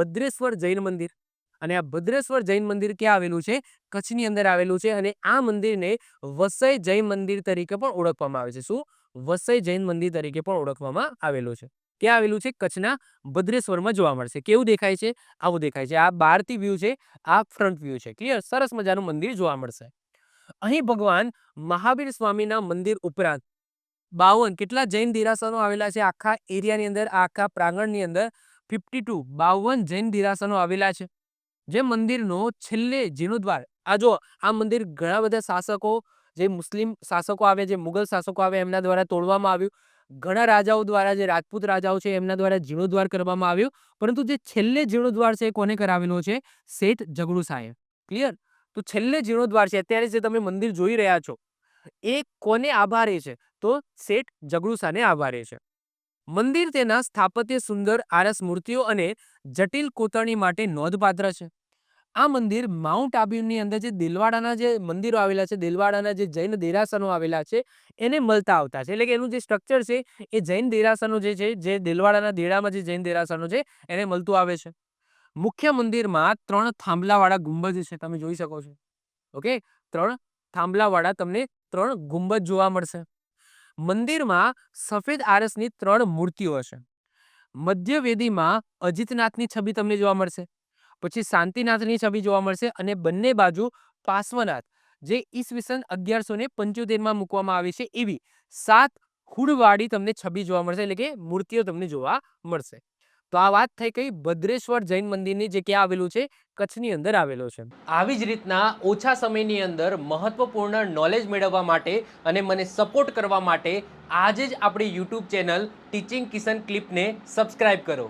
ભદ્રેશ્વર જૈન મંદિર. અને આ ભદ્રેશ્વર જૈન મંદિર ક્યાં આવેલું છે? કચ્છની અંદર આવેલું છે. અને આ મંદિરને વસઈ જૈન મંદિર તરીકે પણ ઓળખવામાં આવે છે. શું? વસઈ જૈન મંદિર તરીકે પણ ઓળખવામાં આવેલું છે. ક્યાં આવેલું છે? કચ્છના ભદ્રેશ્વરમાં જોવા મળશે. કેવું દેખાય છે? આવું દેખાય છે. આ બહારથી વ્યૂ છે, આ ફ્રન્ટ વ્યૂ છે. ક્લિયર? સરસ મજાનું મંદિર જોવા મળશે. અહીં ભગવાન મહાવીર સ્વામીના મંદિર ઉપરાંત 52 કેટલા જૈન દેરાસરો આવેલા છે આખા એરિયાની અંદર, આખા પ્રાંગણની અંદર? 52 જૈન દેરાસરો આવેલા છે. જે મંદિરનો છેલ્લે જીર્ણોદ્વાર, આ જો આ મંદિર ઘણા બધા શાસકો, જે મુસ્લિમ શાસકો આવે, જે મુગલ શાસકો આવે, એમના દ્વારા તોડવામાં આવ્યું. ઘણા રાજાઓ દ્વારા, જે રાજપૂત રાજાઓ છે એમના દ્વારા જીર્ણોદ્વાર કરવામાં આવ્યો. પરંતુ જે છેલ્લે જીર્ણોદ્વાર છે એ કોને કરાવેલો છે? શેઠ જગડુશાહે. ક્લિયર? તો છેલ્લે જીર્ણોદ્વાર છે, અત્યારે જે તમે મંદિર જોઈ રહ્યા છો, એ કોને આભારી છે? તો શેઠ જગડુશાહને આભારી છે. મંદિર તેના સ્થાપત્ય, સુંદર આરસ મૂર્તિઓ અને જટિલ કોતરણી માટે નોંધપાત્ર છે. આ મંદિર માઉન્ટ આબુની અંદર જે દિલવાડાના જે મંદિરો આવેલા છે, દિલવાડાના જે જૈન દેરાસરો આવેલા છે, એને મળતા આવતા છે. એટલે કે એનું જે સ્ટ્રક્ચર છે એ જૈન દેરાસરનો જે છે, જે દિલવાડાના દેરામાં જે જૈન દેરાસરનો છે એને મળતું આવે છે. મુખ્ય મંદિરમાં 3 થાંભલાવાળા ગુંબજ છે, તમે જોઈ શકો છો. ઓકે, 3 થાંભલાવાળા તમને 3 ગુંબજ જોવા મળશે. મંદિરમાં સફેદ આરસની 3 મૂર્તિઓ હશે. મધ્ય વેદીમાં અજીતનાથની છબી તમને જોવા મળશે. પછી શાંતિનાથની છબી જોવા મળશે. અને બંને બાજુ પાર્શ્વનાથ, જે ઈસવીસન 1175 મૂકવામાં આવી છે એવી 7 હુડવાળી તમને છબી જોવા મળશે, એટલે કે મૂર્તિઓ તમને જોવા મળશે. તો આ વાત થઈ કઈ ભદ્રેશ્વર જૈન મંદિરની, જે ક્યાં આવેલું છે? કચ્છની અંદર આવેલું છે. આવી જ રીતના ઓછા સમયની અંદર મહત્વપૂર્ણ નોલેજ મેળવવા માટે અને મને સપોર્ટ કરવા માટે આજે જ આપણી યુટ્યુબ ચેનલ ટીચિંગ કિશન ક્લિપને સબસ્ક્રાઇબ કરો.